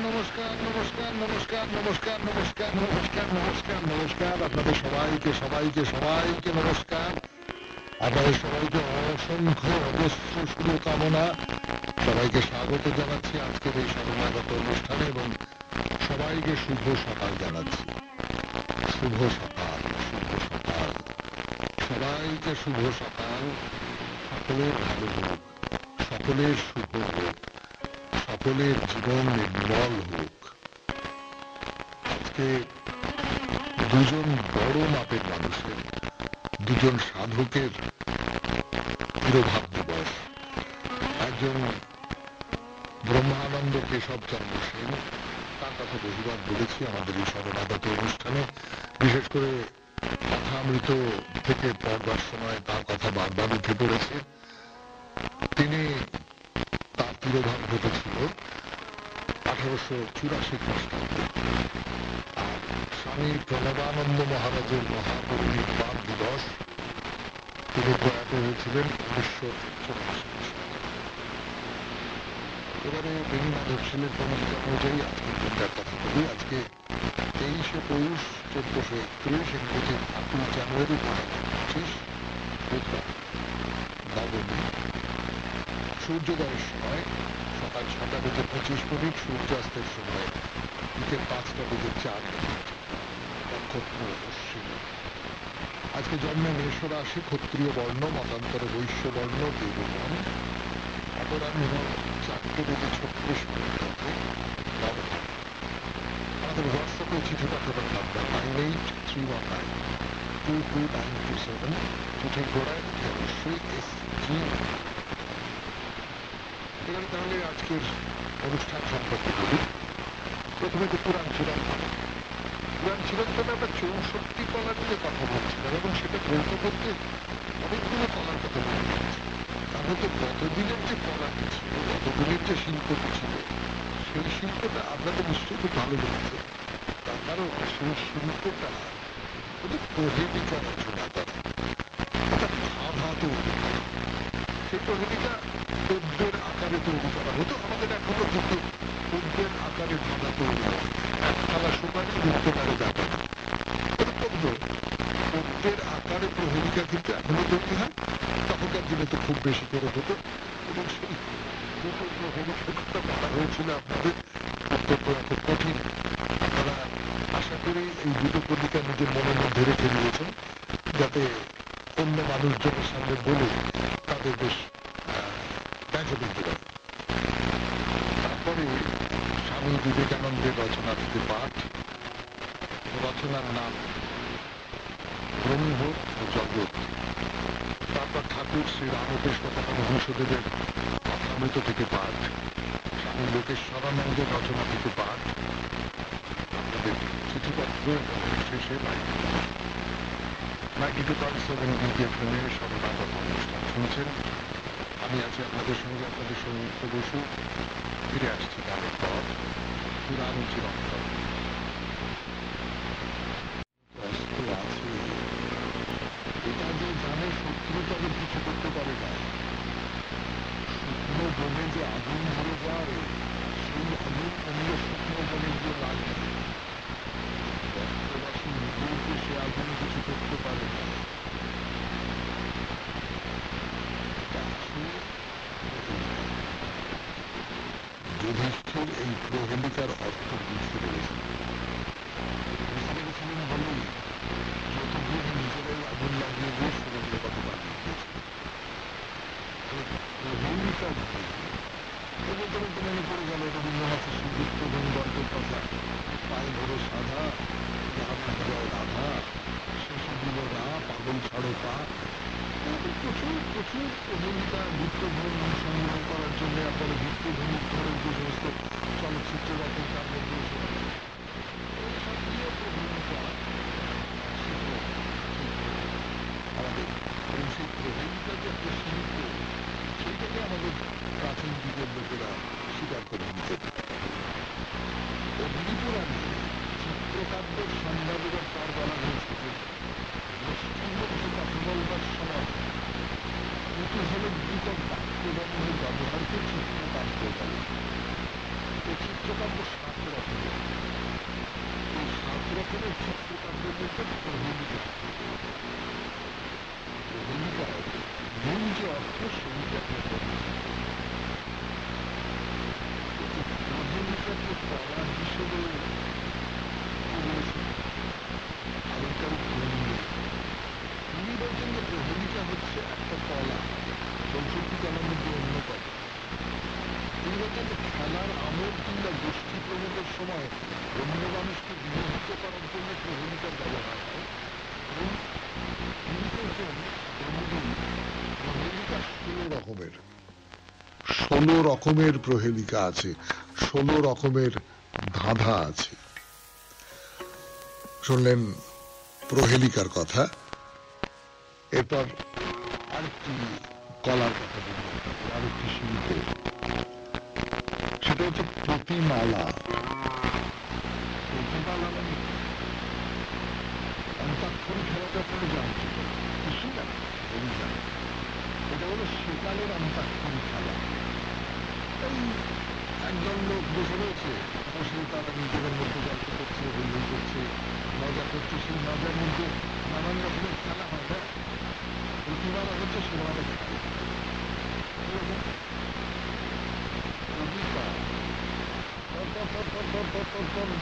নমস্কার নমস্কার নমস্কার নমস্কার নমস্কার নমস্কার নমস্কার নমস্কার আপনাদের সবাইকে সবাইকে সবাইকে নমস্কার। আপনাদের সবাইকে অসংখ্য অজস্র শুভকামনা। সবাইকে স্বাগত জানাচ্ছি আজকের এই সর্বনাগত অনুষ্ঠানে এবং সবাইকে শুভ সকাল জানাচ্ছি। শুভ সকাল, শুভ সকাল, সবাইকে শুভ সকাল। সকলের ভালো হোক, সকলের শুভ হোক, সকলের জীবন নির্মল হোক। আজকে দুজন বড় মাপের মানুষের, দুজন সাধকের তিরোভাব দিবস। একজন ব্রহ্মানন্দ কেশবচন্দ্র সেন, তার কথা বহুবার বলেছি আমাদের এই সর্বনাগত অনুষ্ঠানে, বিশেষ করে কথামৃত থেকে পড়বার সময় তার কথা বারবার উঠে পড়েছে। তিনি, তার তিরোভাব ঘটেছিল 1884 খ্রিস্টাব্দে। আর স্বামী প্রণবানন্দ মহারাজের মহাপরিনির্বাণ দিবস তিনি প্রয়াত হয়েছিলেন 1984 সালে। এবারে বেণী মাধব সেনের পঞ্জিকা অনুযায়ী আজকের দিনটার কথা বলি। আজকে 23শে পৌষ 1431, ইংরেজি 8ই জানুয়ারি 2025, বুধবার, নবমী। সূর্যোদয়ের সময় সকাল 6:25, সূর্যাস্তের সময় বিকেল 5:04। নক্ষত্র অশ্বিনী। আজকে জন্মে মেষ রাশি, ক্ষত্রিয় বর্ণ, মতান্তরে বৈশ্য বর্ণ, দেবগণ। অপরাহ্ন 4:36 নবধান। আমাদের হোয়াটসঅ্যাপে চিঠি পাঠাবার নাম্বার 9831922927। চিঠির গোড়ায় অবশ্যই SG। এখানে তাহলে আজকের অনুষ্ঠান সম্পর্কে বলি। প্রথমে তো পুরাণ চিরন্তনে আমরা 64 কলা নিয়ে কথা বলছিলাম এবং সেটা বলতে বলতে অনেকগুলো কলার কথা বলে যাচ্ছে। তার মধ্যে গতদিনের যে কলাটি ছিল, গতদিনের যে শিল্পটি ছিল, সেই শিল্পটা আপনাদের নিশ্চয়ই খুব ভালো লেগেছে। তার কারণ সেই শিল্পটা প্রহেলিকা রচনা করা, ধাঁধা তৈরি করা। সেই প্রহেলিকা পদ্মের আকারে তৈরি করা হতো। আমাদের এখনো দুটো পদ্মের আকারে ধাঁধা তৈরি হয়। এক থালা সুপারি উঠতে পারে যাবে না, পদ্মের আকারে প্রহেলিকা কিন্তু এখনো তৈরি হয়। তখনকার দিনে তো খুব বেশি করে হতো এবং সেই দুটো প্রহেলিকার কথা বলা হয়েছিল আপনাদের। উত্তর করা খুব কঠিন। আপনারা আশা করি এই দুটো প্রহেলিকা নিজের মনের মধ্যে রেখে দিয়েছেন, যাতে অন্য মানুষজনের সামনে বলে তাদের বেশ ব্যাজবিদ্ধ করে। তারপরে স্বামী বিবেকানন্দের রচনা থেকে পাঠ। রচনার নাম ব্রহ্ম ও জগৎ। তারপর ঠাকুর শ্রী রামকৃষ্ণ পরমহংসদেবের কথামৃত থেকে পাঠ। স্বামী লোকেশ্বরানন্দের রচনা থেকে পাঠ। আপনাদের চিঠিপত্র শেষে 92.7 BPFM সর্বনাগত অনুষ্ঠান শুনছেন। আমি আছি আপনাদের সঙ্গে, আপনাদের সৌমিত্র বসু। ফিরে আসছি গানের পর। পুরাণ চিরন্তন অস্ত্র আছে, এটা যে জানে শত্রু তাদের কিছু করতে পারে না। শুকনো বনে যে আগুন ধরে যায়, সেই আগুন অন্য শুকনো বনে গিয়ে লাগে। অস্ত্রবাসী নিজেকে সে আগুন কিছু করতে পারে না। যুধিষ্ঠির এই প্রহেলিকার অর্থ বুঝতে পেরেছিলেন বলেই যতদিন নিজেরাই আগুন লাগিয়ে দিয়ে সমুদ্রের কথা বানিয়ে দিয়েছিলেন। প্রহেলিকা বলতে বলতে মনে পড়ে গেল রবীন্দ্রনাথের সুদীপ্ত গল্পের কথা। পায়ে ধরে সাধা, রাধা রাধা, শেষে দিল রা, পাগল ছাড়ো পা। প্রচুর প্রচুর প্রহেলিকা ভিত্তভূমি সংগ্রহ করার জন্য আপনারা ভিত্তভূমির ধরে যে সমস্ত চলচ্চিত্র রকম তার মধ্যে আমাদের সেই প্রহেলিকা যে একটা শিল্প, সেইটাকে আমাদের প্রাচীন যুগের লোকেরা স্বীকার করে নিতেন। অগ্নিপুরাণে চিত্রকাব্যের সংজ্ঞা দেবার পর বলা হয়েছে যে গোষ্ঠীর কথা বলবার সময় কুতূহলোদ্দীপক বাক্যবন্ধের ব্যবহারকে চিত্রকাব্য বলে। চিত্রকাব্য 7 রকমের। এই 7 রকমের চিত্রকাব্যের মধ্যে প্রহেলিকা, প্রহেলিকার মূল যে অর্থ সেইটাকে প্রহেলিকাকে কলা হিসেবে আলঙ্কারিক ধর্মী তিনি বলছেন যে প্রহেলিকা হচ্ছে একটা কলা, 64 কলার মধ্যে অন্যতম। তিনি বলছেন যে খেলার আমোদ কিংবা গোষ্ঠী প্রমোদের সময় অন্য মানুষকে বিমোহিত করার জন্য প্রহেলিকার ব্যবহার হয়। এবং তিনি বলছেন প্রহেলিকা 16 রকমের, 16 রকমের প্রহেলিকা আছে, 16 রকমের ধাঁধা আছে। শুনলেন প্রহেলিকার কথা। এরপর আরেকটি কলার কথা বলবো, আরেকটি শিল্প, সেটা হচ্ছে প্রতিমালা। প্রতিমালা মানে অন্তাক্ষরী খেলাটা আপনারা জানছেন, কিছুই না এটা হলো সেকালের অন্তাক্ষরী খেলা। এই একজন লোক বসে রয়েছে, বসে তারা নিজেদের মধ্যে গল্প করছে, হইহই করছে, মজা করছে। সেই মজার মধ্যে নানান রকমের খেলা হয় না, প্রতিমালা হচ্ছে সে ধরনের খেলা।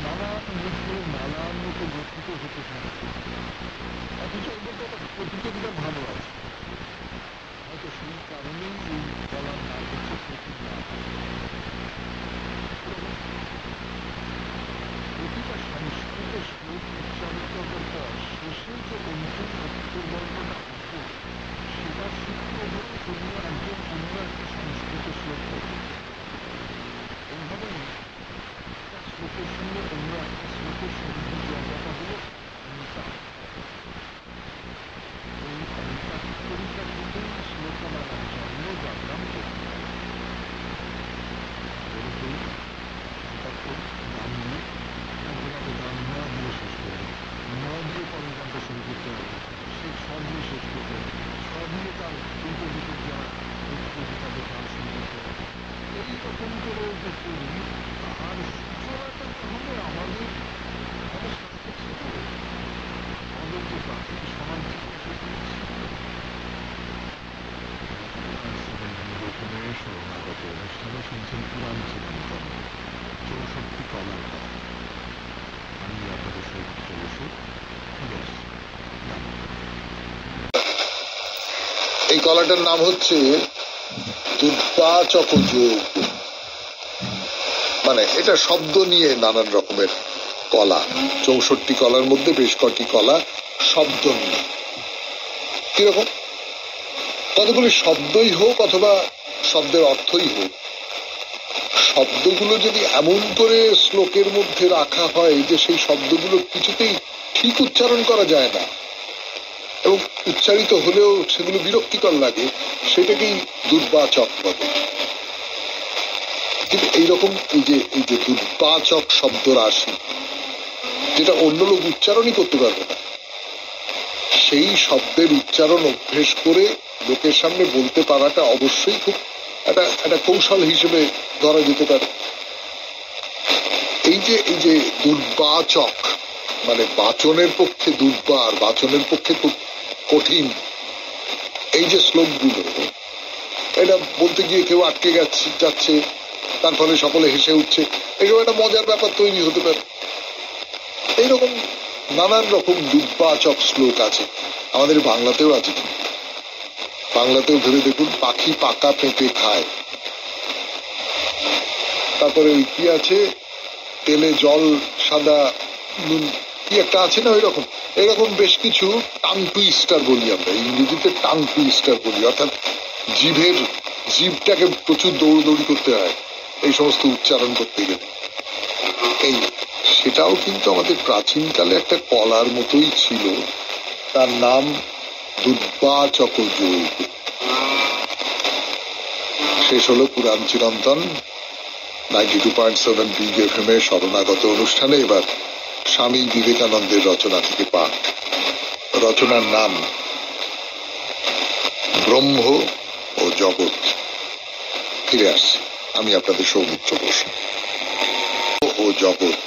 নানান মুখে নানান মতো গঠিত হতে থাকে, অথচ এর মধ্যে একটা প্রতিযোগিতা ভালো আছে। হয়তো সেই কারণেই এই কলার নাম হচ্ছে প্রতিমালা। প্রতিটা সংস্কৃত শ্লোক উচ্চারিত হওয়ার পর শেষে যে অন্তিম অক্ষরবর্ণটা হতো সেটা সূত্র ধরে অন্য একজন অন্য একটা সংস্কৃত শ্লোক হতো। এইভাবে একটা শ্লোকের সঙ্গে অন্য একটা শ্লোকের সন্ধির জায়গাটা হলো অন্তাক্ষর। এই অন্তাক্ষরিকা থেকেই শ্লোকমালার জন্ম, যার নাম প্রতিমালা। অন্তাক্ষর নাম নিয়ে একজনকে দাম না দিয়ে শেষ করে দেয়, না দিয়ে কর্মকাণ্ড শুরু করতে হবে, সে ছ দিয়ে শেষ করতে হবে, ছ দিয়ে তার উল্টোদিকের যারা তাদের গান শুরু করতে হবে। এইরকম করে যে করি তার সূচনাটা তাহলে আমাদের শাস্ত্র ছিল, আমাদের যে প্রাচীন সমাজ শরণাগত অনুষ্ঠানে শুনছেন পুরাণ চিরন্তন, 64 কলার কথা। আমি আপনাদের সৌমিত্র বসু ফিরে আসছি। এই কলাটার নাম হচ্ছে দুর্বাচক যোগ। মানে এটা শব্দ নিয়ে নানান রকমের কলা, 64 কলার মধ্যে বেশ কটি কলা শব্দ নিয়ে। কিরকম? কতগুলি শব্দই হোক অথবা শব্দের অর্থই হোক, শব্দগুলো যদি এমন করে শ্লোকের মধ্যে রাখা হয় যে সেই শব্দগুলো কিছুতেই ঠিক উচ্চারণ করা যায় না এবং উচ্চারিত হলেও সেগুলো বিরক্তিকর লাগে, সেটাকেই দুর্বাচক বলে। কিন্তু এইরকম এই যে দুর্বাচক শব্দ রাশি, যেটা অন্য লোক উচ্চারণই করতে পারবে না, সেই শব্দের উচ্চারণ অভ্যেস করে লোকের সামনে বলতে পারাটা অবশ্যই খুব একটা কৌশল হিসেবে ধরা যেতে পারে। এই যে দুর্বাচক মানে বাচনের পক্ষে দুর্বার, বাচনের পক্ষে খুব কঠিন এই যে শ্লোকগুলো, এটা বলতে গিয়ে কেউ আটকে যাচ্ছে, তার ফলে সকলে হেসে উঠছে, এসব একটা মজার ব্যাপার তৈরি হতে পারে। এইরকম নানান রকম দুর্বাচক শ্লোক আছে, আমাদের বাংলাতেও আছে। বাংলাতেও ধরে দেখুন, পাখি পাকা পেঁপে খায়, তারপরে ওই কি আছে, তেলে জল সাদা নুন, কি একটা আছে না, এরকম বেশ কিছু টাং টুইস্টার বলি আমরা, ইংরেজিতে টাং টুইস্টার বলি, অর্থাৎ জিভটাকে প্রচুর দৌড়দৌড়ি করতে হয় এই সমস্ত উচ্চারণ করতে গেলে। সেটাও কিন্তু আমাদের প্রাচীনকালে একটা কলার মতোই ছিল, তার নাম দুর্বাচক যোগ। শেষ হলো পুরাণ চিরন্তন 92.7 বিগ এফএম এর শরণাগত অনুষ্ঠানে। এবার স্বামী বিবেকানন্দের রচনা থেকে পাঠ। রচনার নাম ব্রহ্ম ও জগৎ। ফিরে আসছি, আমি আপনাদের সৌমিত্র বসু। জগৎ।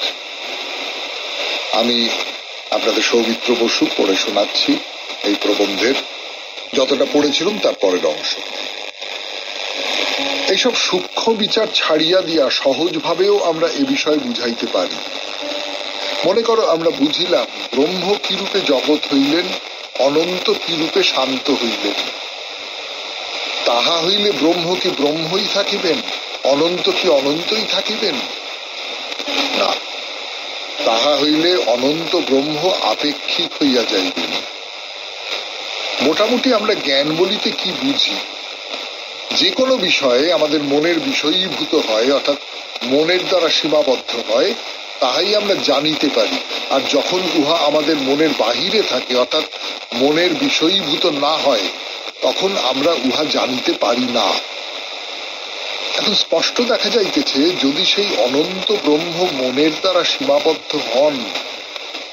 আমি আপনাদের সৌমিত্র বসু পড়ে শোনাচ্ছি এই প্রবন্ধের যতটা পড়েছিলাম তার পরের অংশ। এইসব সূক্ষ্ম বিচার ছাড়িয়া দিয়া সহজভাবেও আমরা এ বিষয় বুঝাইতে পারি। মনে করো আমরা বুঝিলাম ব্রহ্ম কিরূপে জগৎ হইলেন, অনন্ত কিরূপে শান্ত হইলেন। তাহা হইলে ব্রহ্ম কি ব্রহ্মই থাকিবেন, অনন্ত কি অনন্তই থাকিবেন? না, তাহা হইলে অনন্ত ব্রহ্ম আপেক্ষিক হইয়া যাইবেন। মোটামুটি আমরা জ্ঞান বলিতে কি বুঝি? যে কোনো বিষয়ে আমাদের মনের বিষয়ীভূত হয়, অর্থাৎ মনের দ্বারা সীমাবদ্ধ হয়, তাহাই আমরা জানিতে পারি। আর যখন উহা আমাদের মনের বাহিরে থাকে, অর্থাৎ মনের বিষয়ীভূত না হয়, তখন আমরা উহা জানিতে পারি না। এখন স্পষ্ট দেখা যাইতেছে, যদি সেই অনন্ত ব্রহ্ম মনের দ্বারা সীমাবদ্ধ হন,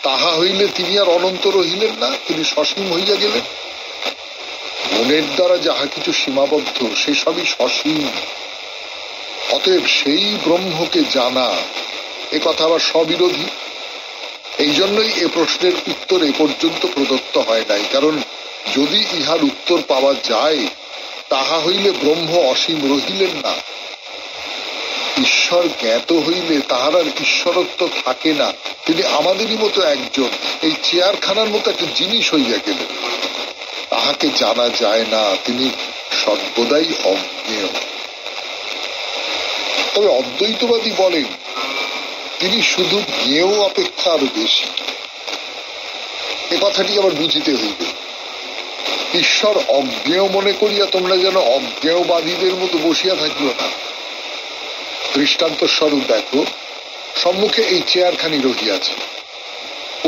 তাহা হইলে তিনি আর অনন্ত রহিলেন না, তিনি সসীম হইয়া গেলেন। মনের দ্বারা যাহা কিছু সীমাবদ্ধ সে সবই সসীম। অতএব সেই ব্রহ্মকে জানা, এ কথা আবার স্ববিরোধী। এই জন্যই এ প্রশ্নের উত্তর এ পর্যন্ত প্রদত্ত হয় নাই। কারণ যদি ইহার উত্তর পাওয়া যায়, তাহা হইলে ব্রহ্ম অসীম রহিলেন না। ঈশ্বর জ্ঞাত হইলে তাহার আর ঈশ্বরত্ব থাকে না, তিনি আমাদেরই মতো একজন, এই চেয়ারখানার মতো একটা জিনিস হইয়া গেলেন। তাহাকে জানা যায় না, তিনি সর্বদাই অজ্ঞেয়। তবে অদ্বৈতবাদী বলেন তিনি শুধু জ্ঞেয় অপেক্ষা আরো বেশি। এ কথাটি আবার বুঝিতে হইবে। ঈশ্বর অজ্ঞেয় মনে করিয়া তোমরা যেন অজ্ঞেয়বাদীদের মতো বসিয়া থাকিও না। দৃষ্টান্ত স্বরূপ দেখো, সম্মুখে এই চেয়ারখানি রহিয়াছে,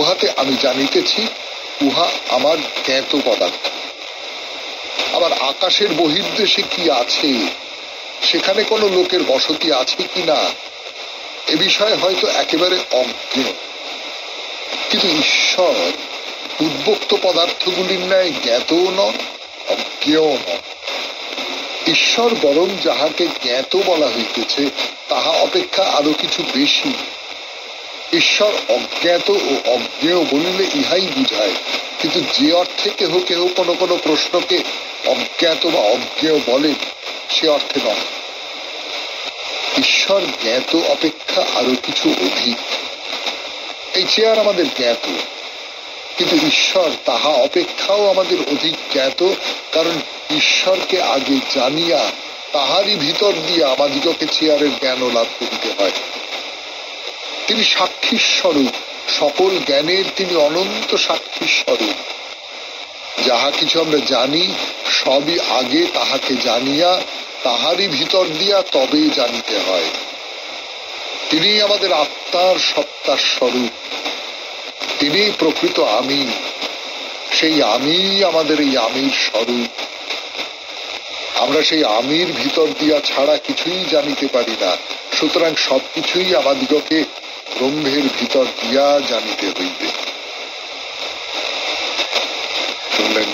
উহাতে আমি জানিতেছি উহা আমার জ্ঞাত পদার্থ। আবার আকাশের বহির্দেশে কি আছে, সেখানে কোনো লোকের বসতি আছে কিনা, এ বিষয়ে হয়তো একেবারে অজ্ঞেয়। কিন্তু ঈশ্বর উদ্বক্ত পদার্থগুলির ন্যায় জ্ঞাতও নন, অজ্ঞেয় নন। ঈশ্বর বরং যাহাকে জ্ঞাত বলা হইতেছে তাহা অপেক্ষা আরো কিছু বেশি। ঈশ্বর অজ্ঞাত ও অজ্ঞেয় বলিলে ইহাই বুঝায়, কিন্তু যে অর্থে কেহ কেহ কোনো কোনো প্রশ্নকে অজ্ঞাত বা অজ্ঞেয় বলেন, সে অর্থে নয়। ঈশ্বর জ্ঞাত অপেক্ষা আরো কিছু অধিক। এই চেয়ার আমাদের জ্ঞাত, কিন্তু ঈশ্বর তাহা অপেক্ষাও আমাদের অধিক জ্ঞাত। কারণ ঈশ্বরকে আগে জানিয়া তাহারই ভিতর দিয়ে আমাদিগকে চেয়ারের জ্ঞান লাভ করিতে হয়। তিনি সাক্ষী স্বরূপ, সকল জ্ঞানের তিনি অনন্ত সাক্ষী স্বরূপ। যাহা কিছু আমরা জানি সবই আগে তাহাকে জানিয়া তাহারই ভিতর দিয়া তবেই জানিতে হয়। তিনি আমাদের আত্মার সত্তার স্বরূপ, তিনি প্রকৃত আমি। সেই আমি আমাদের এই আমির স্বরূপ। আমরা সেই আমির ভিতর দিয়া ছাড়া কিছুই জানিতে পারি না। সুতরাং সবকিছুই আমাদিগকে ব্রহ্মের ভিতর দিয়া জানিতে হইবে। শুনলেন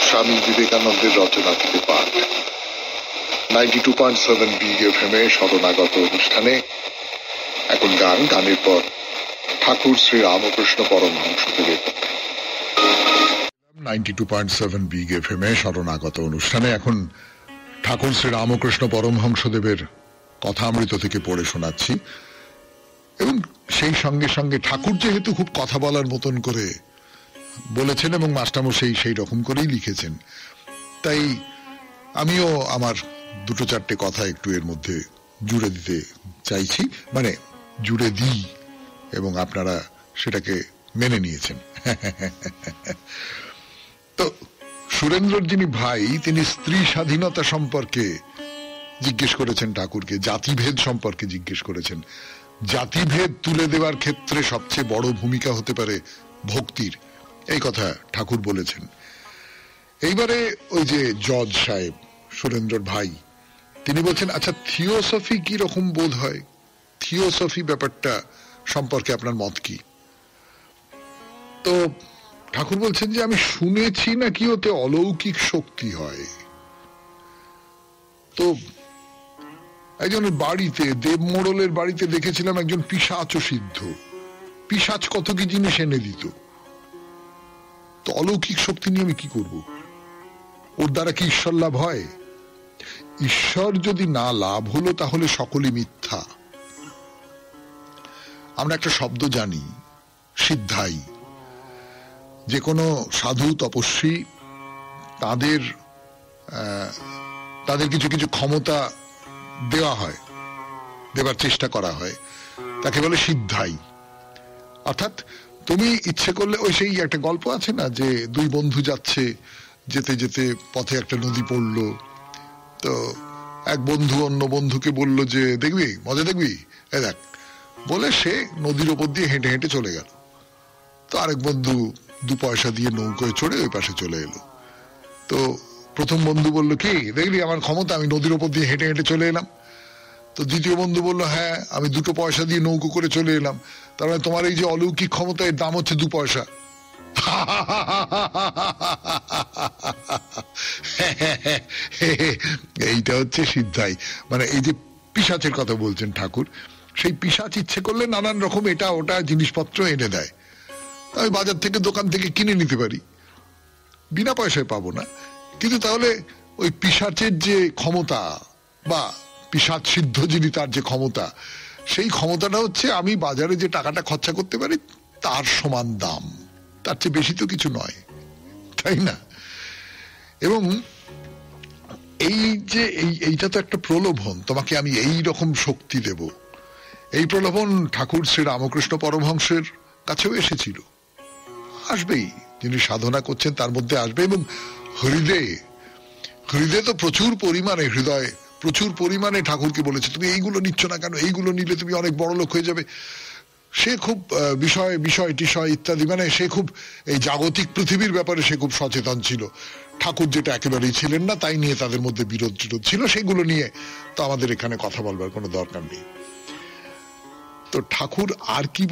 স্বামী বিবেকানন্দের রচনা থেকে পাঠ। 92.7 বিগ এফএম এ শরণাগত অনুষ্ঠানে এখন গানের পর ঠাকুর শ্রী রামকৃষ্ণ পরমহংসদেবের 92.7 বিগ এফএম এ শরণাগত অনুষ্ঠানে এখন ঠাকুর শ্রী রামকৃষ্ণ পরমহংসদেবের কথামৃত থেকে পড়ে শোনাচ্ছি। এবং সেই সঙ্গে সঙ্গে ঠাকুর যেহেতু খুব কথা বলার মতন করে বলেছেন এবং মাস্টারমশাই সেই রকম করেই লিখেছেন, তাই আমিও আমার দুটো চারটে কথা একটু এর মধ্যে জুড়ে দিতে চাইছি, মানে জুড়ে দিই, এবং আপনারা সেটাকে মেনে নিয়েছেন। তো সুরেন্দ্রর যিনি ভাই, তিনি স্ত্রী স্বাধীনতা সম্পর্কে জিজ্ঞেস করেছেন ঠাকুরকে, জাতিভেদ সম্পর্কে জিজ্ঞেস করেছেন। জাতিভেদ তুলে দেওয়ার ক্ষেত্রে সবচেয়ে বড় ভূমিকা হতে পারে ভক্তির, এই কথা ঠাকুর বলেছেন। এইবারে ওই যে জজ সাহেব, সুরেন্দ্রর ভাই, তিনি বলছেন, আচ্ছা থিওসফি কি রকম বোধ হয়, থিওসফি ব্যাপারটা সম্পর্কে আপনার মত কি? তো ঠাকুর বলছেন যে আমি শুনেছি নাকি ওতে অলৌকিক শক্তি হয়। তো একজনের বাড়িতে, দেবমোড়লের বাড়িতে দেখেছিলাম একজন পিশাচ সিদ্ধ। পিশাচ কত কি জিনিস এনে দিত। তো অলৌকিক শক্তি নিয়ে আমি কি করব? ওর দ্বারা কি ঈশ্বর লাভ হয়? ঈশ্বর যদি না লাভ হলো তাহলে সকলই মিথ্যা। আমরা একটা শব্দ জানি, সিদ্ধাই। যে কোনো সাধু তপস্বী তাদের কিছু কিছু ক্ষমতা দেওয়া হয়, দেবার চেষ্টা করা হয়, তাকে বলে সিদ্ধাই। অর্থাৎ তুমি ইচ্ছে করলে, ওই সেই একটা গল্প আছে না, যে দুই বন্ধু যাচ্ছে, যেতে যেতে পথে একটা নদী পড়লো। তো এক বন্ধু অন্য বন্ধুকে বলল যে দেখবি, মজা দেখবি, এ দেখ, বলে সে নদীর ওপর দিয়ে হেঁটে হেঁটে চলে গেল। তো আরেক বন্ধু 2 পয়সা দিয়ে নৌকোয় চড়ে ওই পাশে চলে এলো। তো প্রথম বন্ধু বলল, কি দেখলি আমার ক্ষমতা, আমি নদীর ওপর দিয়ে হেঁটে হেঁটে চলে এলাম। তো দ্বিতীয় বন্ধু বলল, হ্যাঁ, আমি 2 পয়সা দিয়ে নৌকো করে চলে এলাম। তার মানে তোমার এই যে অলৌকিক ক্ষমতা, এর দাম হচ্ছে 2 পয়সা। এইটা হচ্ছে সিদ্ধাই। মানে এই যে পিশাচের কথা বলছেন ঠাকুর, সেই পিশাচ ইচ্ছে করলে নানান রকম এটা ওটা জিনিসপত্র এনে দেয়। আমি বাজার থেকে, দোকান থেকে কিনে নিতে পারি, বিনা পয়সায় পাবো না, কিন্তু তাহলে ওই পিশাচের যে ক্ষমতা বা পিশাচ সিদ্ধ যিনি, তার যে ক্ষমতা, সেই ক্ষমতাটা হচ্ছে আমি বাজারে যে টাকাটা খরচা করতে পারি তার সমান দাম, তার চেয়ে বেশি তো কিছু নয়, তাই না? এবং এই যে এইটা তো একটা প্রলোভন, তোমাকে আমি এই রকম শক্তি দেব। এই প্রলোভন ঠাকুর শ্রী রামকৃষ্ণ পরমহংসের কাছেও এসেছিল, আসবেই। যিনি সাধনা করছেন তার মধ্যে আসবে। এবং হৃদয় তো প্রচুর পরিমাণে, হৃদয় প্রচুর পরিমাণে ঠাকুরকে বলেছে, তুমি এইগুলো নিচ্ছ না কেন, এইগুলো নিলে তুমি অনেক বড় লোক হয়ে যাবে। সে খুব বিষয় টিষয় ইত্যাদি, মানে সে খুব এই জাগতিক পৃথিবীর ব্যাপারে সে খুব সচেতন ছিল। ঠাকুর যেটা একেবারেই ছিলেন না, তাই নিয়ে তাদের মধ্যে বিরোধ ছিল। সেগুলো নিয়ে তো আমাদের এখানে কথা বলবার কোনো দরকার নেই। তো ঠাকুর আর কি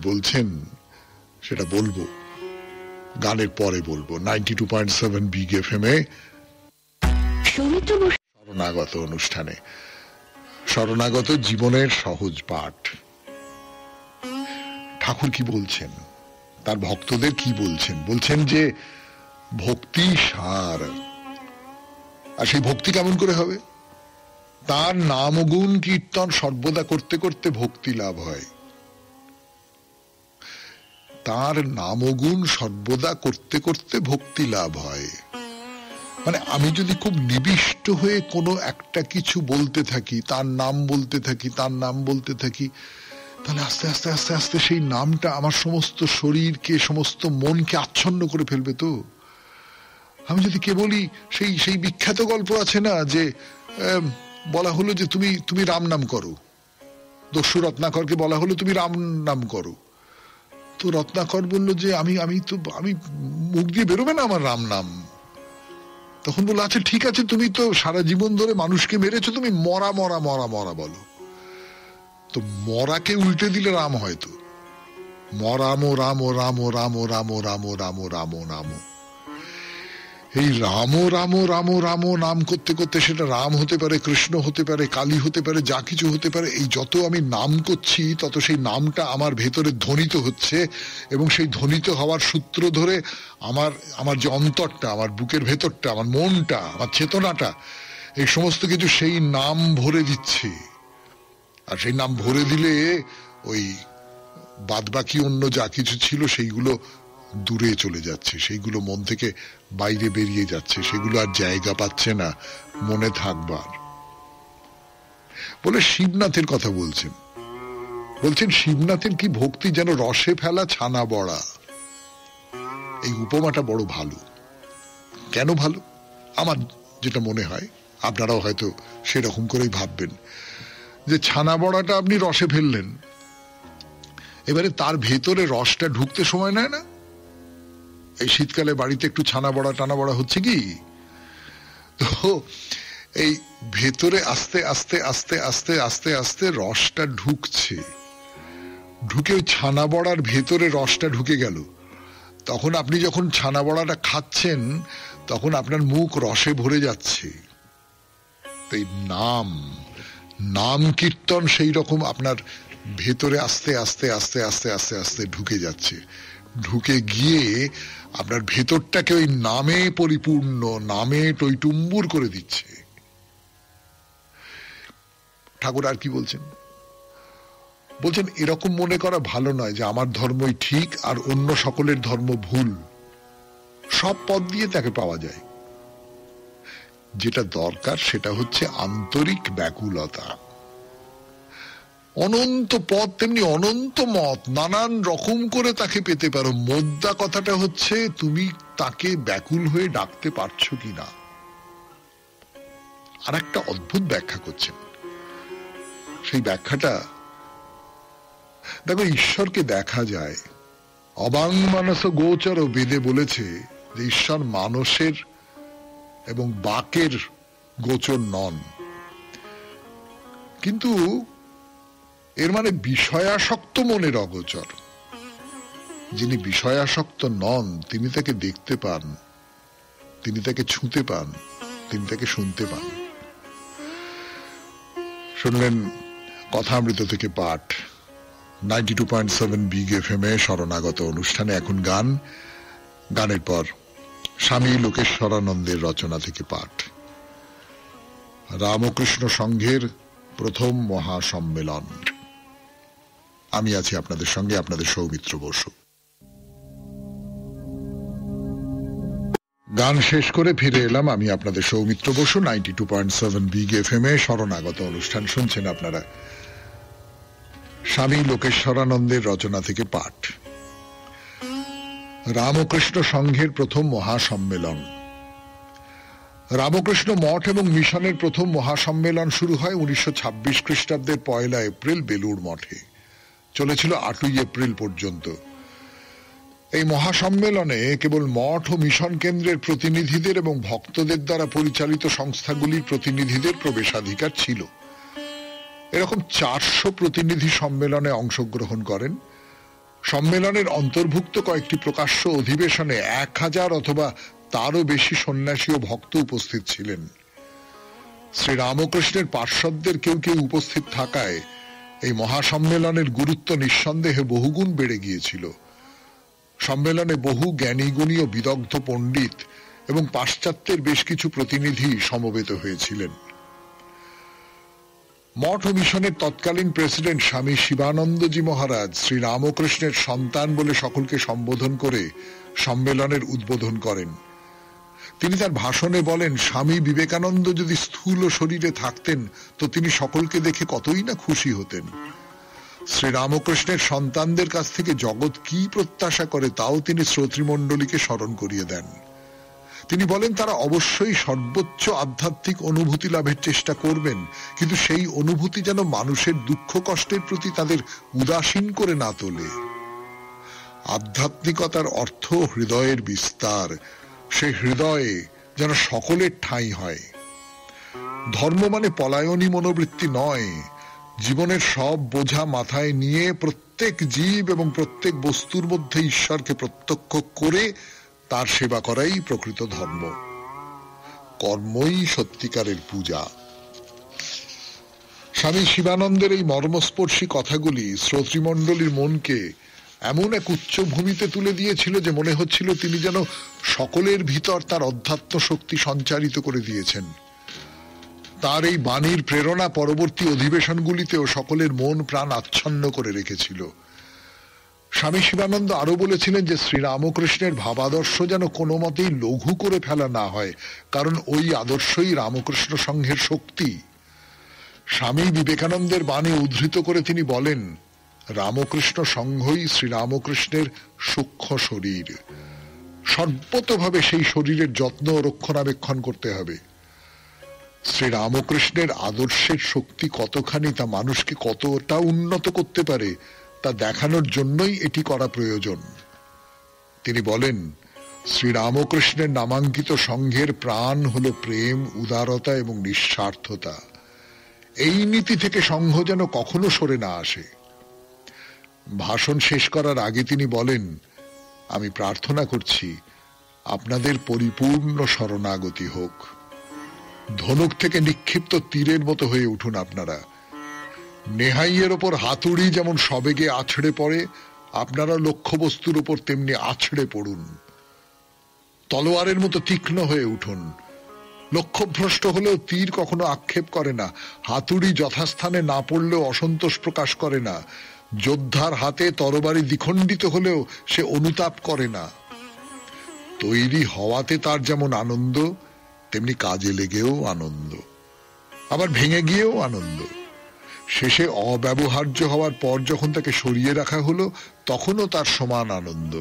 বলছেন সেটা বলবো, গানের পরে বলবো। 92.7 বিগ এফএম এ শরণাগত অনুষ্ঠানে, শরণাগত জীবনের সহজ পাঠ। ঠাকুর কি বলছেন, তার ভক্তদের কি বলছেন? বলছেন যে ভক্তি সার। আর সেই ভক্তি কেমন করে হবে? তার নাম গুণ কীর্তন সর্বদা করতে করতে ভক্তি লাভ হয়। তার নাম গুণ সর্বদা করতে করতে ভক্তি লাভ হয়। মানে আমি যদি খুব নিবিষ্ট হয়ে কোনো একটা কিছু বলতে থাকি, তার নাম বলতে থাকি, তার নাম বলতে থাকি, তাহলে আস্তে আস্তে আস্তে আস্তে সেই নামটা আমার সমস্ত শরীরকে, সমস্ত মনকে আচ্ছন্ন করে ফেলবে। তো আমি যদি কেবলই সেই বিখ্যাত গল্প আছে না, যে বলা হলো যে তুমি রাম নাম করো, দস্যু রত্নাকরকে বলা হলো তুমি রাম নাম করো। তো রত্নাকর বলল যে আমি মুখ দিয়ে বেরোবে না আমার রাম নাম। তখন বললো, আচ্ছা ঠিক আছে, তুমি তো সারা জীবন ধরে মানুষকে মেরেছো, তুমি মরা মরা মরা মরা বলো। তো মরাকে উল্টে দিলে রাম হয়তো মরাম রাম রাম রাম রাম রাম রাম রাম নাম। এই রাম রাম রাম রাম নাম করতে করতে সেটা রাম হতে পারে, কৃষ্ণ হতে পারে, কালী হতে পারে, যা কিছু হতে পারে। এই যত আমি নাম করছি তত সেই নামটা আমার ভেতরে ধ্বনিত হচ্ছে, এবং সেই ধ্বনিত হওয়ার সূত্র ধরে আমার যে অন্তরটা, আমার বুকের ভেতরটা, আমার মনটা, আমার চেতনাটা, এই সমস্ত কিছু সেই নাম ভরে দিচ্ছে। আর সেই নাম ভরে দিলে ওই বাদবাকি অন্য যা কিছু ছিল সেইগুলো দূরে চলে যাচ্ছে, সেইগুলো মন থেকে বাইরে বেরিয়ে যাচ্ছে, সেগুলো আর জায়গা পাচ্ছে না মনে থাকবার। বলে শিবনাথের কথা বলছেন শিবনাথের কি ভক্তি, যেন রসে ফেলা ছানা বড়া। এই উপমাটা বড় ভালো। কেন ভালো? আমার যেটা মনে হয়, আপনারাও হয়তো সেরকম করেই ভাববেন, যে ছানা বড়াটা আপনি রসে ফেললেন, এবারে তার ভেতরে রসটা ঢুকতে সময় নেয় না। এই শীতকালে বাড়িতে একটু ছানা বড়া টানা বড়া হচ্ছে কি, তো এই ভেতরে আস্তে আস্তে আস্তে আস্তে আস্তে আস্তে রসটা ঢুকছে, ঢুকে ওই ছানা বড়ার ভেতরে রসটা ঢুকে গেল। তখন আপনি যখন ছানা বড়াটা খাচ্ছেন, তখন আপনার মুখ রসে ভরে যাচ্ছে। এই নাম নাম কীর্তন সেই রকম আপনার ভেতরে আস্তে আস্তে আস্তে আস্তে আস্তে আস্তে ঢুকে যাচ্ছে, ঢুকে গিয়ে আপনার ভেতরটাকে ওই নামে পরিপূর্ণ, নামে টইটুম্বুর করে দিচ্ছে। ঠাকুর আর কি বলছেন? বলছেন এরকম মনে করা ভালো নয় যে আমার ধর্মই ঠিক আর অন্য সকলের ধর্ম ভুল। সব পথ দিয়ে তাকে পাওয়া যায়। যেটা দরকার সেটা হচ্ছে আন্তরিক ব্যাকুলতা। অনন্ত পথ তেমনি অনন্ত মত, নানান রকম করে তাকে পেতে পারো। মোদ্দা কথাটা হচ্ছে তুমি তাকে ব্যাকুল হয়ে ডাকতে পারছো কিনা। আর একটা অদ্ভুত ব্যাখ্যা করছেন। সেই ব্যাখ্যাটা দেখো, ঈশ্বরকে দেখা যায়। অবাং মানস গোচর বেদে বলেছে যে ঈশ্বর মানসের এবং বাকের গোচর নন, কিন্তু এর মানে বিষয়াসক্ত মনের অগোচর। যিনি বিষয়াসক্ত নন তিনি তাকে দেখতে পান, তিনি তাকে ছুঁতে পান, তিনি তাকে শুনতে পান। শুনলেন কথামৃত থেকে পাঠ 92.7 বিগ এফএম এ শরণাগত অনুষ্ঠানে। এখন গান, গানের পর স্বামী লোকেশ্বরানন্দের রচনা থেকে পাঠ। রামকৃষ্ণ সংঘের প্রথম মহাসম্মেলন। আমি আছি আপনাদের সঙ্গে, আপনাদের সৌমিত্র বসু। গান শেষ করে ফিরে এলাম আমি আপনাদের সৌমিত্র বসু। 92.7 বিগ এফএম এ শরণাগত অনুষ্ঠান শুনছেন আপনারা। স্বামী লোকেশ্বরানন্দের রচনা থেকে পাঠ। রামকৃষ্ণ সংঘের প্রথম মহাসম্মেলন। রামকৃষ্ণ মঠ এবং মিশনের প্রথম মহাসম্মেলন শুরু হয় 1926 খ্রিস্টাব্দের 1 এপ্রিল বেলুড় মঠে। চলেছিল 8 এপ্রিল পর্যন্ত। এই মহাসম্মেলনে কেবল মঠ ও মিশন কেন্দ্রের প্রতিনিধিদের এবং ভক্তদের দ্বারা পরিচালিত সংস্থাগুলির প্রতিনিধিদের প্রবেশাধিকার ছিল। এরকম 400 প্রতিনিধি সম্মেলনে অংশগ্রহণ করেন। সম্মেলনের অন্তর্ভুক্ত কয়েকটি প্রকাশ্য অধিবেশনে 1000 অথবা তারও বেশি সন্ন্যাসী ও ভক্ত উপস্থিত ছিলেন। শ্রী রামকৃষ্ণের পার্শ্বদের কেউ কেউ উপস্থিত থাকায় এই মহাসম্মেলনের গুরুত্ব নিঃসন্দেহে বহুগুণ বেড়ে গিয়েছিল। সম্মেলনে বহু জ্ঞানীগুণী ও বিদগ্ধ পণ্ডিত এবং পাশ্চাত্যের বেশ কিছু প্রতিনিধি সমবেত হয়েছিলেন। মঠ ও মিশনের তৎকালীন প্রেসিডেন্ট স্বামী শিবানন্দজি মহারাজ শ্রী রামকৃষ্ণের সন্তান বলে সকলকে সম্বোধন করে সম্মেলনের উদ্বোধন করেন। তিনি তার ভাষণে বলেন, স্বামী বিবেকানন্দ যদি স্থূল শরীরে থাকতেন তো তিনি সকলকে দেখে কতই না খুশি হতেন। শ্রী রামকৃষ্ণের সন্তানদের কাছ থেকে জগৎ কি প্রত্যাশা করে তাও তিনি শ্রোতৃমণ্ডলীকে স্মরণ করিয়ে দেন। তিনি বলেন তারা অবশ্যই সর্বোচ্চ আধ্যাত্মিক অনুভূতি লাভের চেষ্টা করবেন, কিন্তু সেই অনুভূতি যেন মানুষের দুঃখ কষ্টের প্রতি তাদের উদাসীন করে না তোলে। আধ্যাত্মিকতার অর্থ হৃদয়ের বিস্তার, সেই হৃদয়ে যেন সকলের ঠাঁই হয়। ধর্ম মানে পলায়নী মনোবৃত্তি নয়। জীবনের সব বোঝা মাথায় নিয়ে প্রত্যেক জীব এবং প্রত্যেক বস্তুর মধ্যে ঈশ্বরকে প্রত্যক্ষ করে তার সেবা করাই প্রকৃত ধর্ম। কর্মই সত্যিকারের পূজা। স্বামী শিবানন্দের এই মর্মস্পর্শী কথাগুলি শ্রোতৃমণ্ডলীর মনকে এমন এক উচ্চ ভূমিতে তুলে দিয়েছিল যে মনে হচ্ছিল তিনি যেন সকলের ভিতর তার অধ্যাত্ম শক্তি সঞ্চারিত করে দিয়েছেন। তার এই বাণীর প্রেরণা পরবর্তী অধিবেশনগুলিতেও সকলের মন প্রাণ আচ্ছন্ন করে রেখেছিল। স্বামী শিবানন্দ আরো বলেছিলেন যে শ্রীরামকৃষ্ণের ভাবাদর্শ যেন কোনো মতেই লঘু করে ফেলা না হয়, কারণ ওই আদর্শই রামকৃষ্ণ সংঘের শক্তি। স্বামী বিবেকানন্দের বাণী উদ্ধৃত করে তিনি বলেন, রামকৃষ্ণ সংঘই শ্রীরামকৃষ্ণের সূক্ষ্ম শরীর। সর্বতভাবে সেই শরীরের যত্ন ও রক্ষণাবেক্ষণ করতে হবে। শ্রীরামকৃষ্ণের আদর্শের শক্তি কতখানি তা মানুষকে কতটা উন্নত করতে পারে তা দেখানোর জন্যই এটি করা প্রয়োজন। তিনি বলেন, শ্রীরামকৃষ্ণের নামাঙ্কিত সংঘের প্রাণ হলো প্রেম, উদারতা এবং নিঃস্বার্থতা। এই নীতি থেকে সংঘ যেন কখনো সরে না আসে। ভাষণ শেষ করার আগে তিনি বলেন, আমি প্রার্থনা করছি আপনাদের পরিপূর্ণ শরণাগতি হোক। ধনুক থেকে নিক্ষিপ্ত তীরের মতো হয়ে উঠুন আপনারা। নেহাইয়ের ওপর হাতুড়ি যেমন সবেগে আছড়ে পড়ে, আপনারা লক্ষ্যবস্তুর উপর তেমনি আছড়ে পড়ুন। তলোয়ারের মতো তীক্ষ্ণ হয়ে উঠুন। লক্ষ্যভ্রষ্ট হলেও তীর কখনো আক্ষেপ করে না, হাতুড়ি যথাস্থানে না পড়লেও অসন্তোষ প্রকাশ করে না, যোদ্ধার হাতে তরবারি দ্বিখণ্ডিত হলেও সে অনুতাপ করে না। তৈরি হওয়াতে তার যেমন আনন্দ, তেমনি কাজে লেগেও আনন্দ, আবার ভেঙে গিয়েও আনন্দ। শেষে অব্যবহার্য হওয়ার পর যখন তাকে সরিয়ে রাখা হলো, তখনও তার সমান আনন্দ।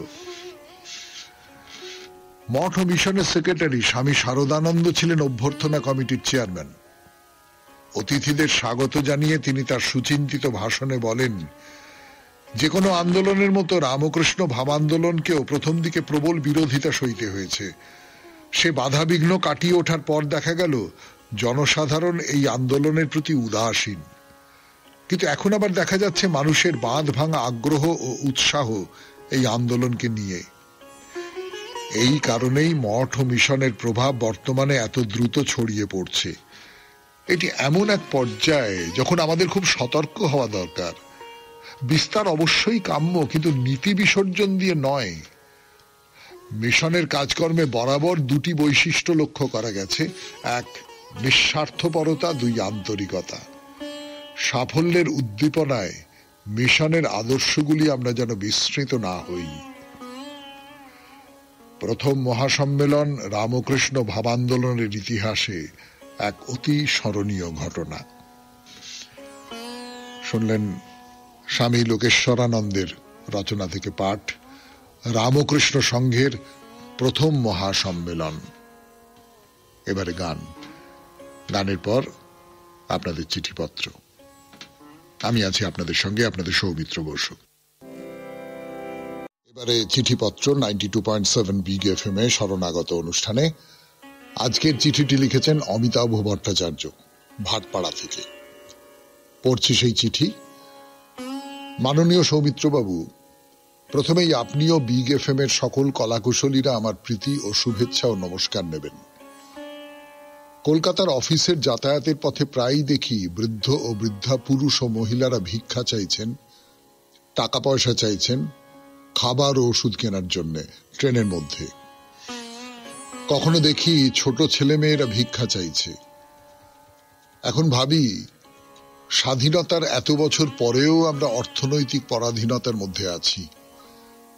মঠ ও মিশনের সেক্রেটারি স্বামী শারদানন্দ ছিলেন অভ্যর্থনা কমিটির চেয়ারম্যান। অতিথিদের স্বাগত জানিয়ে তিনি তার সুচিন্তিত ভাষণে বলেন, যে কোনো আন্দোলনের মতো রামকৃষ্ণ ভাবান্দোলনকেও প্রথম দিকে প্রবল বিরোধিতা সইতে হয়েছে। সে বাধাবিঘ্ন কাটিয়ে ওঠার পর দেখা গেল জনসাধারণ এই আন্দোলনের প্রতি উদাসীন। কিন্তু এখন আবার দেখা যাচ্ছে মানুষের বাঁধ ভাঙা আগ্রহ ও উৎসাহ এই আন্দোলনকে নিয়ে। এই কারণেই মঠ ও মিশনের প্রভাব বর্তমানে এত দ্রুত ছড়িয়ে পড়ছে। এটি এমন এক পর্যায়ে যখন আমাদের খুব সতর্ক হওয়া দরকার। বিস্তার অবশ্যই কাম্য, কিন্তু নীতি বিসর্জন দিয়ে নয়। মিশনের কাজকর্মে বরাবর দুটি বৈশিষ্ট্য লক্ষ্য করা গেছে, এক নিঃস্বার্থপরতা, দুই আন্তরিকতা। সাফল্যের উদ্দীপনায় মিশনের আদর্শগুলি আমরা যেন বিস্মৃত না হই। প্রথম মহাসম্মেলন রামকৃষ্ণ ভাবান্দোলনের ইতিহাসে এক অতি স্মরণীয় ঘটনা। শুনলেন স্বামী লোকেশ্বরানন্দের রচনা থেকে পাঠ, রামকৃষ্ণ সংঘের প্রথম মহাসম্মেলন। এবারে গান, গানের পর আপনাদের চিঠিপত্র। আমি আছি আপনাদের সঙ্গে, আপনাদের সৌমিত্র বসু। এবারে চিঠিপত্র 92.7 বিগ এফএম এ শরণাগত অনুষ্ঠানে। আজকের চিঠিটি লিখেছেন অমিতাভ ভট্টাচার্য, ভাটপাড়া থেকে। পড়ছি সেই চিঠি। মাননীয় সৌমিত্রবাবু, প্রথমেই আপনিও বিগ এফএম এর সকল কলাকুশলীরা আমার প্রীতি ও শুভেচ্ছা ও নমস্কার নেবেন। কলকাতার অফিসের যাতায়াতের পথে প্রায়ই দেখি বৃদ্ধ ও বৃদ্ধা পুরুষ ও মহিলারা ভিক্ষা চাইছেন, টাকা পয়সা চাইছেন খাবার ও ওষুধ কেনার জন্য ট্রেনের মধ্যে। কখনো দেখি ছোট ছেলে মেয়েরা ভিক্ষা চাইছে। এখন ভাবি, স্বাধীনতার এত বছর পরেও আমরা অর্থনৈতিক পরাধীনতার মধ্যে আছি।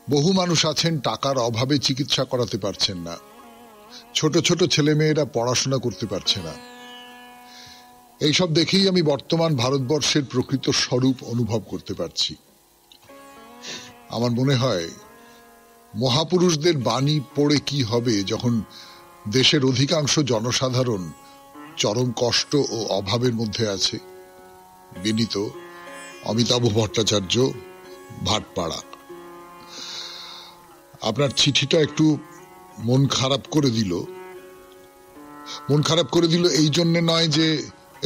বহু মানুষ আছেন টাকার অভাবে চিকিৎসা করাতে পারছেন না, ছোট ছোট ছেলে মেয়েরা পড়াশোনা করতে পারছে না। এইসব দেখেই আমি বর্তমান ভারতবর্ষের প্রকৃত স্বরূপ অনুভব করতে পারছি। আমার মনে হয় মহাপুরুষদের বাণী পড়ে কি হবে যখন দেশের অধিকাংশ জনসাধারণ চরম কষ্ট ও অভাবের মধ্যে আছে। বিনীত, অমিতাভ ভট্টাচার্য, ভাটপাড়া। আপনার চিঠিটা একটু মন খারাপ করে দিল। মন খারাপ করে দিল এই জন্য নয় যে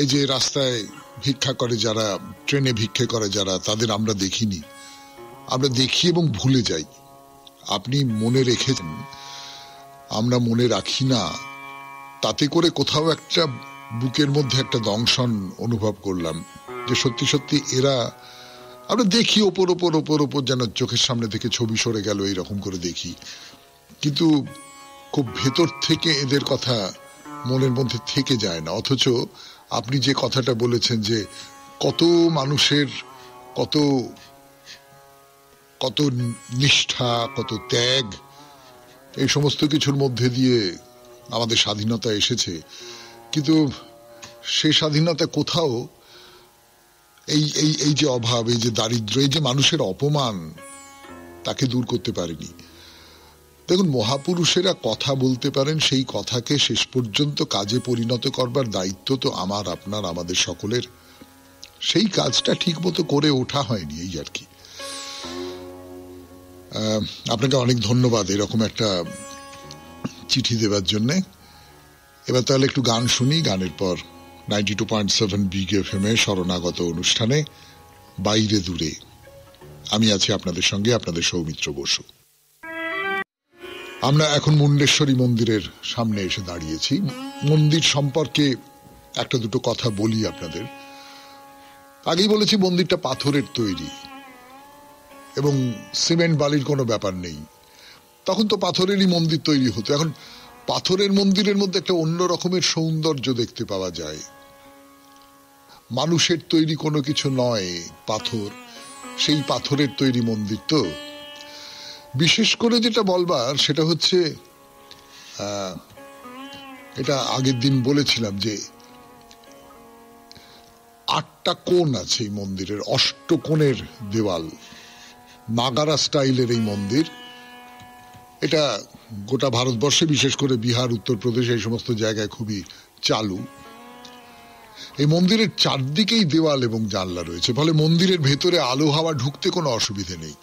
এই যে রাস্তায় ভিক্ষা করে যারা, ট্রেনে ভিক্ষে করে যারা, তাদের আমরা দেখিনি। আমরা দেখি এবং ভুলে যাই। আপনি মনে রেখেছেন, আমরা মনে রাখি না। তাতে করে কোথাও একটা বুকের মধ্যে একটা দংশন অনুভব করলাম যে সত্যি সত্যি এরা, আমরা দেখি ওপর ওপর ওপর ওপর যেন চোখের সামনে থেকে ছবি সরে গেল এইরকম করে দেখি, কিন্তু খুব ভেতর থেকে এদের কথা মনের মধ্যে থেকে যায় না। অথচ আপনি যে কথাটা বলেছেন যে কত মানুষের কত কত নিষ্ঠা, কত ত্যাগ, এই সমস্ত কিছুর মধ্যে দিয়ে আমাদের স্বাধীনতা এসেছে, কিন্তু সেই স্বাধীনতা কোথাও এই এই এই যে অভাব, এই যে দারিদ্র, এই যে মানুষের অপমান, তাকে দূর করতে পারেনি। দেখুন, মহাপুরুষেরা কথা বলতে পারেন, সেই কথাকে শেষ পর্যন্ত কাজে পরিণত করবার দায়িত্ব তো আমার, আপনার, আমাদের সকলের। সেই কাজটা ঠিক মতো করে ওঠা হয়নি, এই আর কি। আপনাকে অনেক ধন্যবাদ এরকম একটা চিঠি দেওয়ার জন্যে। এবার তাহলে একটু গান শুনি, গানের পর 92.7 বিগ এফএম এ শরণাগত অনুষ্ঠানে বাইরে দূরে। আমি আছি আপনাদের সঙ্গে, আপনাদের সৌমিত্র বসু। আমরা এখন মুন্ডেশ্বরী মন্দিরের সামনে এসে দাঁড়িয়েছি। মন্দির সম্পর্কে একটা দুটো কথা বলি আপনাদের। আগেই বলেছি মন্দিরটা পাথরের তৈরি এবং সিমেন্ট বালির কোনো ব্যাপার নেই। তখন তো পাথরেরই মন্দির তৈরি হতো। এখন পাথরের মন্দিরের মধ্যে একটা অন্য রকমের সৌন্দর্য দেখতে পাওয়া যায়। মানুষের তৈরি কোনো কিছু নয় পাথর, সেই পাথরের তৈরি মন্দির। তো বিশেষ করে যেটা বলবার সেটা হচ্ছে, এটা আগের দিন বলেছিলাম যে 8টা কোণ আছে এই মন্দিরের, অষ্টকোণের দেওয়াল, নাগারা স্টাইলের এই মন্দির। এটা গোটা ভারতবর্ষে, বিশেষ করে বিহার, উত্তরপ্রদেশ, এই সমস্ত জায়গায় খুবই চালু। এই মন্দিরের চারদিকেই দেওয়াল এবং জানলা রয়েছে, ফলে মন্দিরের ভেতরে আলো হাওয়া ঢুকতে কোনো অসুবিধে নেই।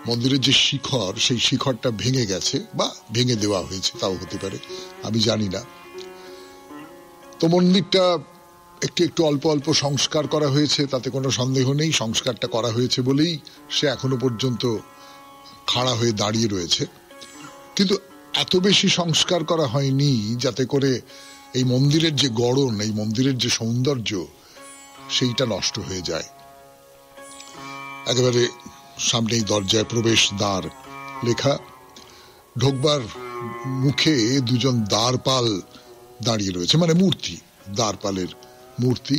মন্দিরের যে শিখর, সেই শিখরটা ভেঙে গেছে বা ভেঙে দেওয়া হয়েছে, তাও হতে পারে, আমি জানি না। তো মন্দিরটা একটু একটু অল্প অল্প সংস্কার করা হয়েছে, তাতে কোনো সন্দেহ নেই। সংস্কারটা করা হয়েছে বলেই সে এখনো পর্যন্ত খাড়া হয়ে দাঁড়িয়ে রয়েছে। কিন্তু এত বেশি সংস্কার করা হয়নি যাতে করে এই মন্দিরের যে গড়ন, এই মন্দিরের যে সৌন্দর্য, সেইটা নষ্ট হয়ে যায়। একেবারে সামনেই দরজায় প্রবেশ দ্বার লেখা, ঢোকবার মুখে দুজন দ্বারপাল দাঁড়িয়ে রয়েছে, মানে মূর্তি, দ্বারপালের মূর্তি।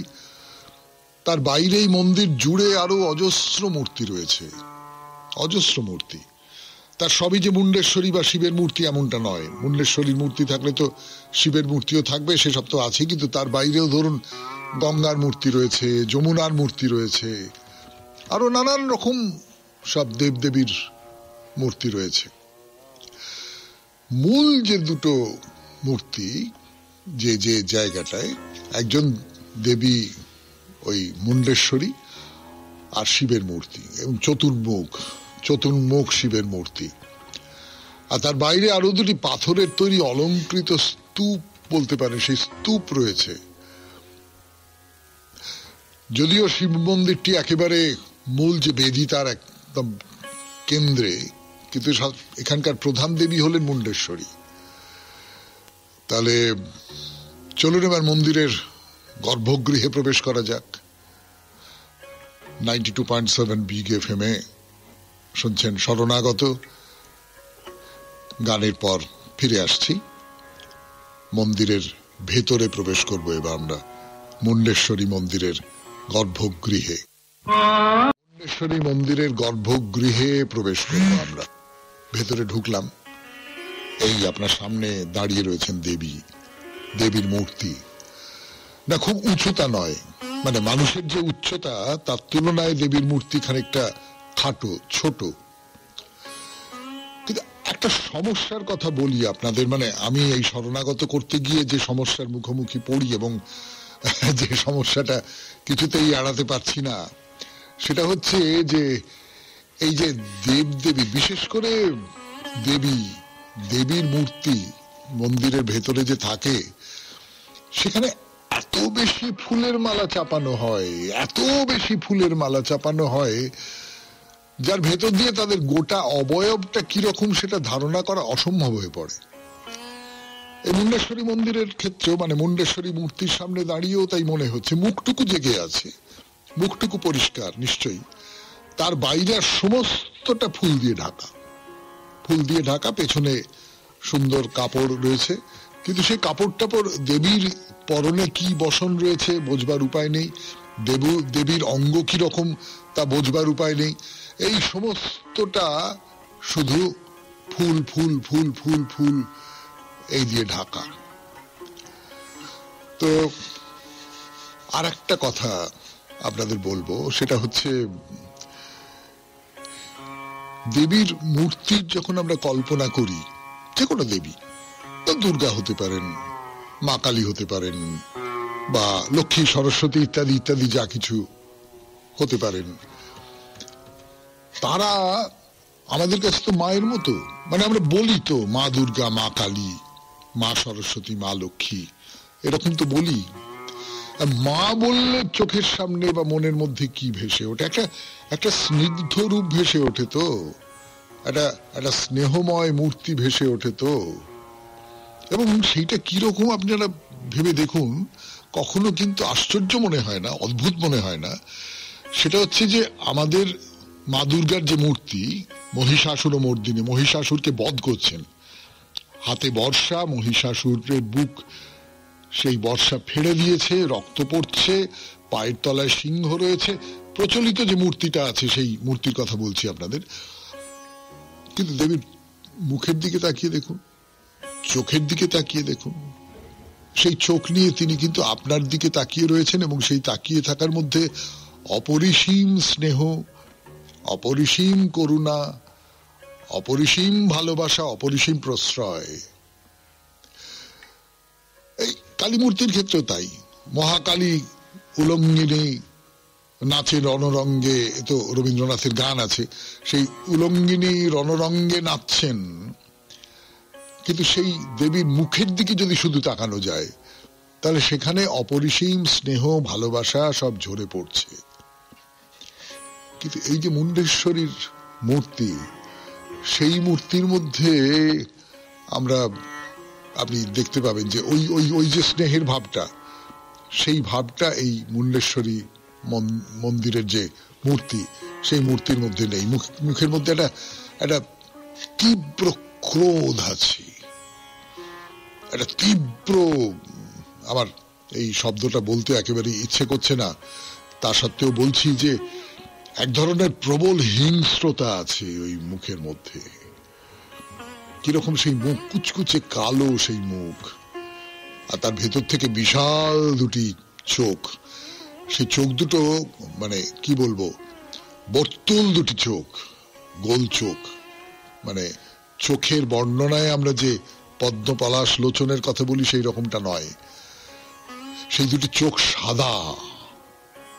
তার বাইরেই মন্দির জুড়ে আরো অজস্র মূর্তি রয়েছে, অজস্র মূর্তি। তার সবই যে মুন্ডেশ্বরী বা শিবের মূর্তি এমনটা নয়। মুন্ডেশ্বরীর মূর্তি থাকলে তো শিবের মূর্তিও থাকবে, সেসব তো আছে, কিন্তু তার বাইরেও ধরুন গঙ্গার মূর্তি রয়েছে, যমুনার মূর্তি রয়েছে, আরো নানান রকম সব দেবদেবীর মূর্তি রয়েছে। মূল যে দুটো মূর্তি, যে যে জায়গাটায়, একজন দেবী ওই মুন্ডেশ্বরী আর শিবের মূর্তি, এবং চতুর্মুখ শিবের মূর্তি। আর তার বাইরে আরো দুটি পাথরের তৈরি অলংকৃত স্তূপ বলতে পারে, সেই স্তূপ রয়েছে। যদিও শিব মন্দিরটি একেবারে মূল যে বেদি তার একদম কেন্দ্রে, কিন্তু এখানকার প্রধান দেবী হলেন মুন্ডেশ্বরী। তাহলে চলুন এবার মন্দিরের গর্ভগৃহে প্রবেশ করা যাক। 92.7 বিগ এফএম-এ শুনছেন শরণাগত। গানের পর ফিরে আসছি। মন্দিরের ভেতরে প্রবেশ করব এবার আমরা মুন্ডেশ্বরী মন্দিরের গর্ভগৃহে। মুন্ডেশ্বরী মন্দিরের গর্ভগৃহে প্রবেশ করব আমরা। ভেতরে ঢুকলাম, এই আপনার সামনে দাঁড়িয়ে রয়েছেন দেবীর মূর্তি। না, খুব উঁচুতা নয়, মানে মানুষের যে উচ্চতা তার তুলনায় দেবীর মূর্তি খানিকটা খাটো, ছোট। কিন্তু একটা সমস্যার কথা বলি আপনাদের, মানে আমি এই শরণাগত করতে গিয়ে যে সমস্যার মুখোমুখি পড়ি এবং যে সমস্যাটা কিছুতেই এড়াতে পারছি না, সেটা হচ্ছে যে এই যে দেবদেবী, বিশেষ করে দেবীর মূর্তি মন্দিরের ভেতরে যে থাকে, সেখানে এত বেশি ফুলের মালা চাপানো হয়, এত বেশি ফুলের মালা চাপানো হয়, যার ভেতর দিয়ে তাদের গোটা অবয়বটা কিরকম সেটা ধারণা করা অসম্ভব হয়ে পড়ে। এই মুন্ডেশ্বরী মন্দিরের ক্ষেত্রেও, মানে মুন্ডেশ্বরী মূর্তির সামনে দাঁড়িয়েও তাই মনে হচ্ছে। মুখটুকু জেগে আছে, মুখটুকু পরিষ্কার নিশ্চয়ই, তার বাইরে সমস্তটা ফুল দিয়ে ঢাকা। পেছনে সুন্দর কাপড় রয়েছে, কিন্তু সেই কাপড় টাপড় দেবীর পরনে কি বসন রয়েছে বোঝবার উপায় নেই, দেবীর অঙ্গ কি রকম তা বোঝবার উপায় নেই। এই সমস্তটা শুধু ফুল ফুল ফুল ফুল ফুল এই দিয়ে ঢাকা। তো আর একটা কথা আপনাদের বলবো, সেটা হচ্ছে দেবীর মূর্তির যখন আমরা কল্পনা করি, যে কোনো দেবী, দুর্গা হতে পারেন, মা কালী হতে পারেন, বা লক্ষ্মী, সরস্বতী ইত্যাদি ইত্যাদি যা কিছু হতে পারেন, তারা আমাদের কাছে তো মায়ের মতো। মানে আমরা বলি তো মা দুর্গা, মা কালী, মা সরস্বতী, মা লক্ষ্মী, এরকম তো বলি। মা বললে চোখের সামনে বা মনের মধ্যে কি ভেসে ওঠে? একটা স্নিগ্ধ রূপ ভেসে ওঠে, তো একটা স্নেহময় মূর্তি ভেসে ওঠে। তো এবং সেইটা কিরকম আপনারা ভেবে দেখুন, কখনো কিন্তু আশ্চর্য মনে হয় না, অদ্ভুত মনে হয় না। সেটা হচ্ছে যে আমাদের মা দুর্গার যে মূর্তি, মহিষাসুর মর্দিনী, মহিষাসুরকে বধ করছেন, হাতে বর্ষা, মহিষাসুরের বুক সেই বর্ষা ফেড়ে দিয়েছে, রক্ত পড়ছে, পায়ের তলায় সিংহ রয়েছে, প্রচলিত যে মূর্তিটা আছে সেই মূর্তির কথা বলছি আপনাদের। কিন্তু দেবীর মুখের দিকে তাকিয়ে দেখুন, চোখের দিকে তাকিয়ে দেখুন, সেই চোখ নিয়ে তিনি কিন্তু আপনার দিকে তাকিয়ে রয়েছেন, এবং সেই তাকিয়ে থাকার মধ্যে অপরিসীম স্নেহ, অপরিসীম করুণা, অপরিসীম ভালোবাসা, অপরিসীম প্রশ্রয়। এই কালী মূর্তির ক্ষেত্রে তাই। মহাকালী উলঙ্গিনী নাচে রণরঙ্গে, তো রবীন্দ্রনাথের গান আছে, সেই উলঙ্গিনী রণরঙ্গে নাচছেন, কিন্তু সেই দেবীর মুখের দিকে যদি শুধু তাকানো যায় তাহলে সেখানে অপরিসীম স্নেহ, ভালোবাসা সব ঝরে পড়ছে। কিন্তু এই যে মুন্ডেশ্বরীর মূর্তি, সেই মূর্তির মধ্যে আমরা, আপনি দেখতে পাবেন যে ওই ওই ওই যে স্নেহের ভাবটা, সেই ভাবটা এই মুন্ডেশ্বরী মন্দিরের যে মূর্তি, সেই মূর্তির মধ্যে নেই। মুখের মধ্যে একটা তীব্র ক্রোধ আছে, একটা তীব্র, আমার এই শব্দটা বলতে একেবারে ইচ্ছে করছে না, তা সত্ত্বেও বলছি যে এক ধরনের প্রবল হিংস্রতা আছে ওই মুখের মধ্যে। কিরকম সেই মুখ, কুচকুচে কালো সেই মুখ, আর তার ভেতর থেকে বিশাল দুটি চোখ। সেই চোখ দুটো মানে কি বলবো, বর্তুল দুটি চোখ, গোল চোখ। মানে চোখের বর্ণনায় আমরা যে পদ্মপলাশ লোচনের কথা বলি সেই রকমটা নয়। সেই দুটি চোখ সাদা,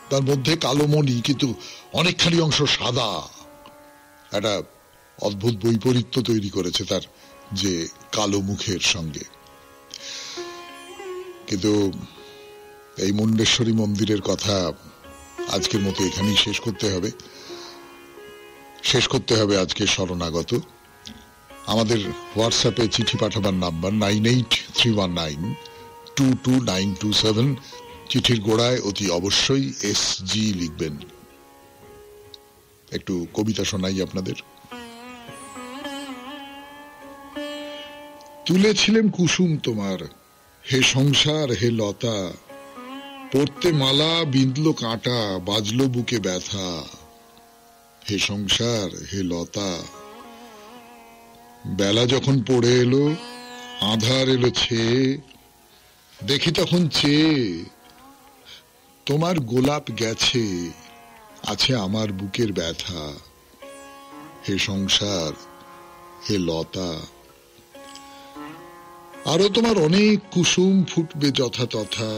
তার মধ্যে কালো মণি, কিন্তু অনেকখানি অংশ সাদা। একটা অদ্ভুত বৈপরীত্য তৈরি করেছে তার যে কালো মুখের সঙ্গে। কিন্তু এই মুন্ডেশ্বরী মন্দিরের কথা আজকের মতো এখানেই শেষ করতে হবে আজকে শরণাগত। আমাদের হোয়াটসঅ্যাপে চিঠি পাঠাবার নাম্বার 9831922927। চিঠির গোড়ায় অতি অবশ্যই SG লিখবেন। একটু কবিতা শোনাই আপনাদের। তুলেছিলেম কুসুম তোমার, হে সংসার হে লতা, পড়তে মালা বিঁধলো কাঁটা, বাজলো বুকে ব্যথা। হে সংসার হে লতা, বেলা যখন পড়ে এলো, আঁধার এলো ছেয়ে, দেখি তখন চেয়ে, তোমার গোলাপ গেছে, আছে আমার বুকের ব্যথা। হে সংসার হে লতা, আরো তোমার অনেক কুসুম ফুটবে যথা তথা,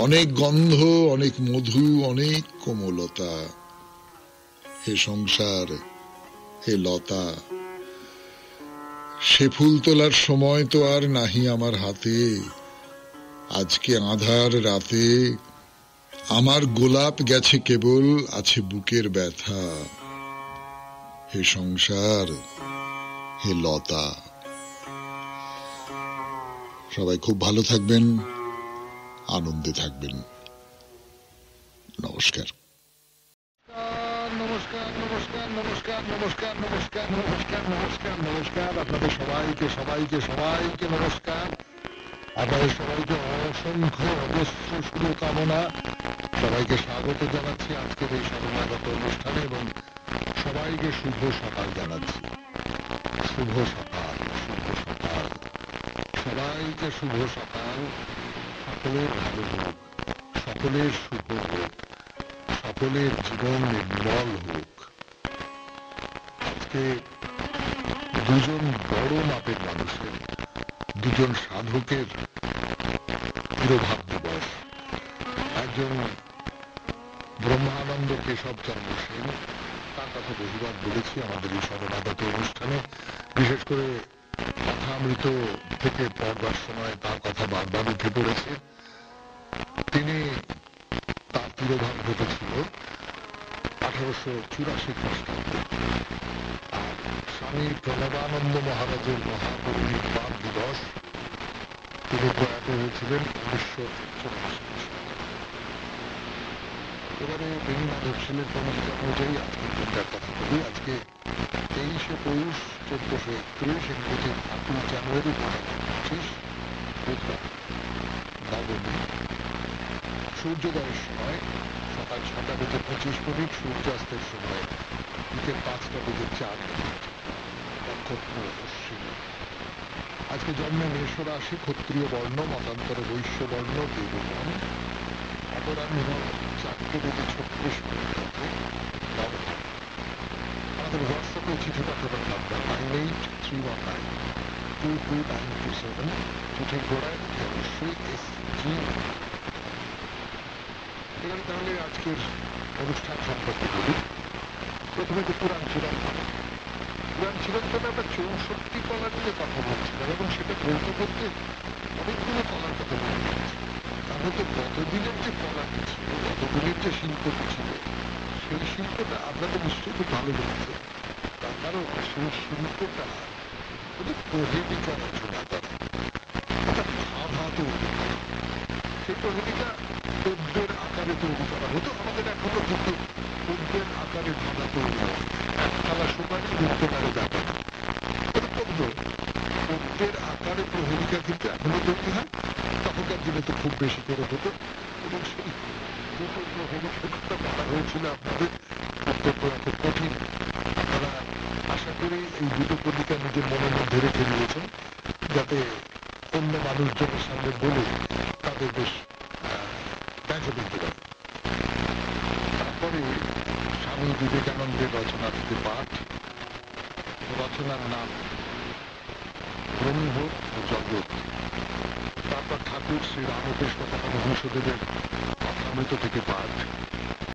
অনেক গন্ধ, অনেক মধু, অনেক কোমলতা। হে সংসার হে লতা, সে ফুল তোলার সময় তো আর নাহি আমার হাতে, আজকে আঁধার রাতে আমার গোলাপ গেছে কেবল, আছে বুকের ব্যথা। হে সংসার হে লতা। সবাই খুব ভালো থাকবেন, আনন্দে থাকবেন। নমস্কার। নমস্কার নমস্কার নমস্কার নমস্কার নমস্কার নমস্কার নমস্কার নমস্কার আপনাদের সবাইকে সবাইকে সবাইকে নমস্কার। আপনাদের সবাইকে অসংখ্য অজস্র শুভকামনা। সবাইকে স্বাগত জানাচ্ছি আজকের এই শরণাগত অনুষ্ঠানে, এবং সবাইকে শুভ সকাল জানাচ্ছি। শুভ সকাল, শুভ সকাল, সবাইকে শুভ সকাল। সকলের ভালো হোক, সকলের শুভ হোক, সকলের জীবন নির্মল হোক। আজকে দুজন বড় মাপের মানুষের, দুজন সাধকের তিরোভাব দিবস। একজন ব্রহ্মানন্দ কেশবচন্দ্র সেন, তার কথা বহুবার বলেছি আমাদের এই শরণাগত অনুষ্ঠানে, বিশেষ করে কথামৃত থেকে পড়বার সময় তার কথা বারবার উঠে পড়েছে। তিনি, তার তিরোভাব ঘটেছিল 1884 খ্রিস্টাব্দে। আর স্বামী প্রণবানন্দ মহারাজের মহাপরিনির্বাণ দিবস তিনি প্রয়াত হয়েছিলেন 1984 সালে। এবারে বেণী মাধব সেনের পঞ্জিকা অনুযায়ী আজকের দিনটার কথা বলি। আজকে 23শে পৌষ 1431, ইংরেজি 8ই জানুয়ারি 2025, বুধবার, নবমী। সূর্যোদয়ের সময় সকাল 6টা বেজে 25 মিনিট, সূর্যাস্তের সময় বিকেল 5টা বেজে 4 মিনিট, নক্ষত্র অশ্বিনী। আজকে জন্ম মেষ রাশি, ক্ষত্রিয় বর্ণ, মতান্তরে বৈশ্য বর্ণ, দেবগণ। অপরাহ্ন 4টে বেজে 36 মিনিট নবমী। আমাদের হোয়াটসঅ্যাপে চিঠি পাঠাবার নাম্বার 9831922927। চিঠির গোড়ায় অবশ্যই SG। এবারে তাহলে আজকের অনুষ্ঠান সম্পর্কে বলি। প্রথমে তো পুরাণ চিরন্তন আমরা 64 কলা নিয়ে কথা বলছিলাম, এবং সেটা বলতে বলতে অনেকগুলো কলার কথা মনে হচ্ছে। তাহলে তো গতদিনের যে কলাটি ছিল, গতদিনের যে শিল্পটি ছিল, সেই শিল্পটা আপনাদের নিশ্চয়ই খুব ভালো লেগেছে। তার কারণ সেই শিল্পটা শুধু প্রহেলিকা রচনা করা, এটা ভাভা তৈরি করা। সেই প্রহেলিকা পদ্মের আকারে তৈরি করা হতো। আমাদের এখনো কিন্তু পদ্মের আকারে ভাভা তৈরি হয়। একতলা সুপারি দুতলারে যাবে না, পদ্মের আকারে প্রহেলিকা কিন্তু এখনো তৈরি হয়। তখনকার দিনে তো খুব বেশি করে হতো, এবং সেই দুটো প্রহেলিকার কথা বলা হয়েছিল আপনাদের। উত্তর করা খুব কঠিন। আপনারা আশা করি এই দুটো কবিতা নিজের মনের মধ্যে রেখে দিয়েছেন, যাতে অন্য মানুষজনের সামনে বলে তাদের বেশ ব্যথা দিতে পারে। তারপরে স্বামী বিবেকানন্দের রচনা থেকে পাঠ। রচনার নাম ব্রহ্ম ও জগৎ। তারপর ঠাকুর শ্রী রামকৃষ্ণ পরমহংসদেবের কথামৃত থেকে পাঠ।